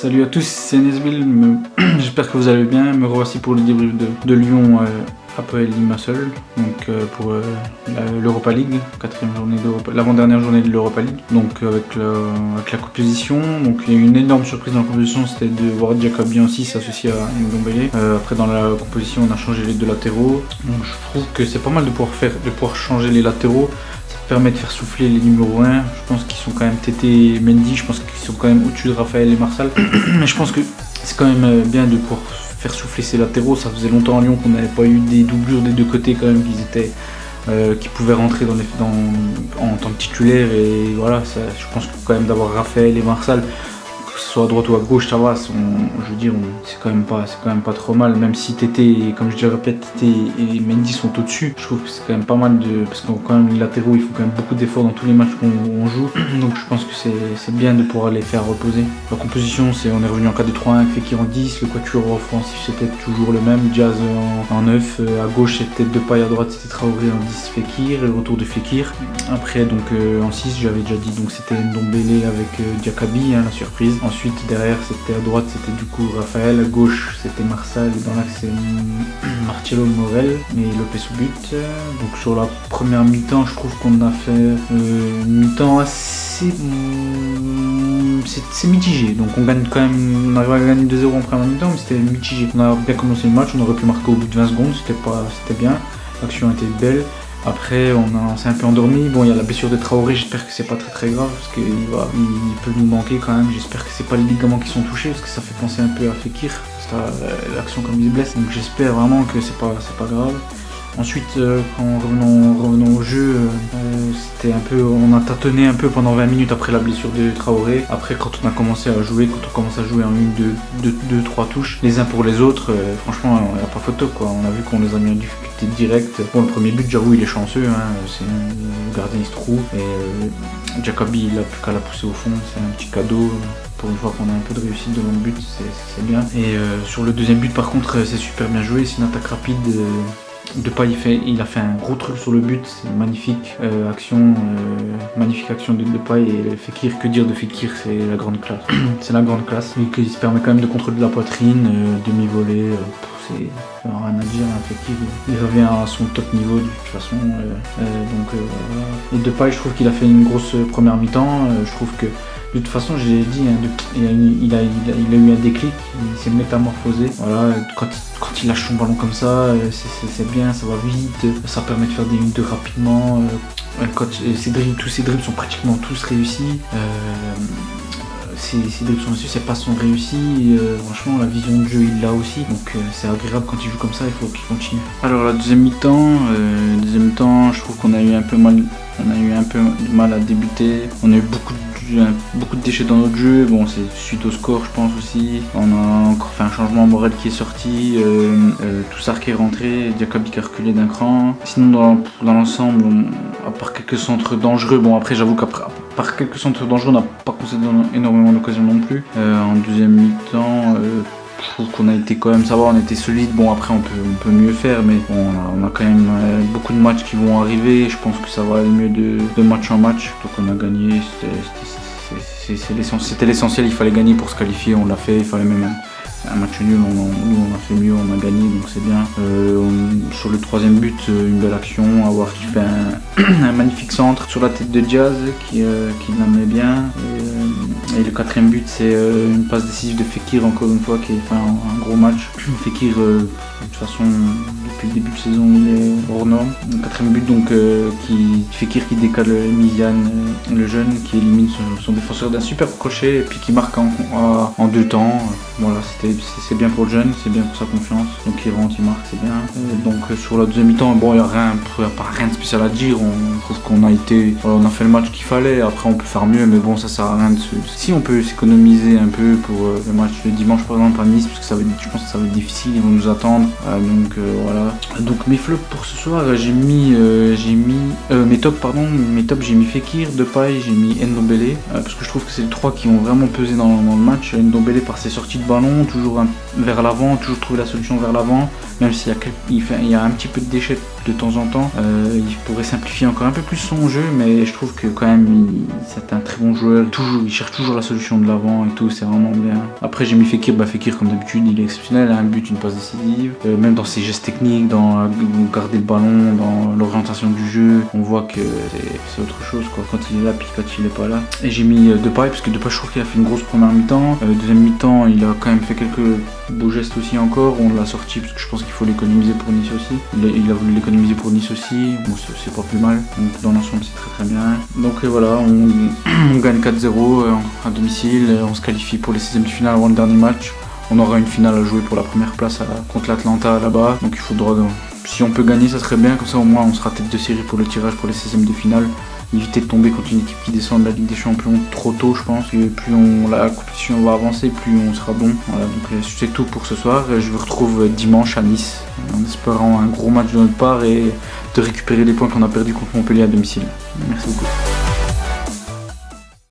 Salut à tous, c'est Nesbill, j'espère que vous allez bien. Me revoici pour le débrief de Lyon Hapoel Limassol, donc pour l'Europa League, l'avant-dernière journée de l'Europa League, donc avec la composition. Donc il y a eu une énorme surprise dans la composition, c'était de voir Diakaby en 6 associé à Ndombele. Après dans la composition on a changé les deux latéraux, donc je trouve que c'est pas mal de pouvoir changer les latéraux. Permet de faire souffler les numéros 1, je pense qu'ils sont quand même Tété et Mendy, je pense qu'ils sont quand même au-dessus de Raphaël et Marsal, mais je pense que c'est quand même bien de pouvoir faire souffler ces latéraux. Ça faisait longtemps à Lyon qu'on n'avait pas eu des doublures des deux côtés quand même, qui pouvaient rentrer en tant que titulaire, et voilà, je pense que quand même d'avoir Raphaël et Marsal, que ce soit à droite ou à gauche, ça va, je veux dire, c'est quand même pas trop mal, même si Tété, comme je le répète, Tété et Mendy sont au-dessus. Je trouve que c'est quand même pas mal parce que quand même les latéraux, il faut quand même beaucoup d'efforts dans tous les matchs qu'on joue, donc je pense que c'est bien de pouvoir les faire reposer. La composition, on est revenu en 4-2-3-1 avec Fekir en 10, le quatuor offensif c'était toujours le même, Diaz en 9, à gauche c'était Depay, à droite c'était Traoré, en 10 Fekir, et le retour de Fekir. Après donc en 6 j'avais déjà dit, donc c'était Ndombele avec Diakaby, la surprise. Ensuite derrière c'était à droite c'était du coup Raphaël, à gauche c'était Marsal, et dans l'axe c'est Marcelo Morel et Lopez au but. Donc sur la première mi-temps je trouve qu'on a fait une mi-temps assez... c'est mitigé, donc on gagne quand même, on arrive à gagner 2-0 en première mi-temps, mais c'était mitigé. On a bien commencé le match, on aurait pu marquer au bout de 20 secondes, c'était bien, l'action était belle. Après on s'est un peu endormi. Bon, il y a la blessure de Traoré, j'espère que c'est pas très grave parce qu'il peut nous manquer quand même. J'espère que c'est pas les ligaments qui sont touchés parce que ça fait penser un peu à Fekir, l'action comme il se blesse, donc j'espère vraiment que c'est pas grave. Ensuite, quand revenons au jeu, c'était un peu, on a tâtonné un peu pendant 20 minutes après la blessure de Traoré. Après, quand on commence à jouer en 1, 2, 3 touches, les uns pour les autres, franchement, il n'y a pas photo quoi. On a vu qu'on les a mis en difficulté directe. Bon, le premier but, j'avoue, il est chanceux, c'est le gardien il se trouve, et Diakaby il a plus qu'à la pousser au fond, c'est un petit cadeau. Pour une fois qu'on a un peu de réussite devant le but, c'est bien. Et sur le deuxième but, par contre, c'est super bien joué, c'est une attaque rapide. Depay il a fait un gros truc sur le but, c'est une magnifique action de Depay, et Fekir, que dire de Fekir, c'est la grande classe. C'est la grande classe, il se permet quand même de contrôler la poitrine, demi-volée, c'est rien à dire, Fekir il revient à son top niveau de toute façon, et Depay je trouve qu'il a fait une grosse première mi-temps, je trouve que de toute façon, je l'ai dit, il a eu un déclic, il s'est métamorphosé. Voilà, quand il lâche son ballon comme ça, c'est bien, ça va vite, ça permet de faire des luttes rapidement. Tous ses dribbles sont pratiquement tous réussis. Ses dribbles sont réussis, ses passes sont réussies. Franchement, la vision de jeu, il l'a aussi. Donc c'est agréable quand il joue comme ça, il faut qu'il continue. Alors la deuxième mi-temps, je trouve qu'on a eu un peu de mal à débuter. On a eu beaucoup de déchets dans notre jeu. Bon, c'est suite au score, je pense aussi. On a encore fait un changement, Morel qui est sorti, Toussard qui est rentré, Diakaby qui a reculé d'un cran. Sinon, dans l'ensemble, à part quelques centres dangereux, bon après j'avoue qu'à part quelques centres dangereux, on n'a pas concédé énormément d'occasions non plus. En deuxième mi-temps, je trouve qu'on a été quand même, ça va, on était solide. Bon, après on peut mieux faire, mais bon, on a quand même beaucoup de matchs qui vont arriver. Je pense que ça va aller mieux de match en match. Donc on a gagné, c'était l'essentiel, il fallait gagner pour se qualifier, on l'a fait, il fallait même un match nul, on a fait mieux, on a gagné, donc c'est bien. Sur le troisième but, une belle action, Aouar qui fait un magnifique centre sur la tête de Diaz qui la met bien. Et le quatrième but, c'est une passe décisive de Fekir, encore une fois, qui fait un gros match. Fekir, de toute façon, depuis le début de saison, il est hors norme. Le quatrième but, donc, Fekir qui décale Mizian, le jeune, qui élimine son défenseur d'un super crochet, et puis qui marque en 2 temps. Voilà, c'est bien pour le jeune, c'est bien pour sa confiance. Donc il rentre, il marque, c'est bien. Donc sur la deuxième mi-temps, bon, il n'y a pas rien de spécial à dire. On trouve qu'on on a fait le match qu'il fallait. Après on peut faire mieux, mais bon, ça sert à rien si on peut s'économiser un peu pour le match de dimanche par exemple à Nice, parce que je pense que ça va être difficile, ils vont nous attendre. Voilà. Donc mes flops pour ce soir, j'ai mis mes tops, j'ai mis Fekir, Depay, j'ai mis Ndombele, parce que je trouve que c'est les 3 qui ont vraiment pesé dans le match. Ndombele par ses sorties de ballon, toujours vers l'avant, toujours trouver la solution vers l'avant. même s'il y a, il y a un petit peu de déchets de temps en temps. Il pourrait simplifier encore un peu plus son jeu, mais je trouve que quand même c'est un très bon joueur. Il cherche toujours la solution de l'avant et tout, c'est vraiment bien. Après j'ai mis Fekir, Fekir comme d'habitude il est exceptionnel, un but, une passe décisive, même dans ses gestes techniques, dans garder le ballon, dans l'orientation du jeu, on voit que c'est autre chose quoi, quand il est là puis quand il est pas là. Et j'ai mis Depay parce que Depay je trouve qu'il a fait une grosse première mi-temps, deuxième mi-temps il a quand même fait quelques beaux gestes aussi encore, on l'a sorti parce que je pense qu'il faut l'économiser pour Nice aussi, il a voulu l'économiser pour Nice aussi, bon c'est pas plus mal, donc dans l'ensemble c'est très très bien. Donc voilà, on gagne 4-0 à domicile, on se qualifie pour les 16e de finale avant le dernier match. On aura une finale à jouer pour la première place contre l'Atlanta là-bas, donc il faudra, si on peut gagner ça serait bien, comme ça au moins on sera tête de série pour le tirage pour les 16e de finale. Éviter de tomber contre une équipe qui descend de la Ligue des Champions trop tôt, je pense. Et plus la compétition va avancer, plus on sera bon. Voilà, donc c'est tout pour ce soir. Je vous retrouve dimanche à Nice, en espérant un gros match de notre part et de récupérer les points qu'on a perdus contre Montpellier à domicile. Merci beaucoup.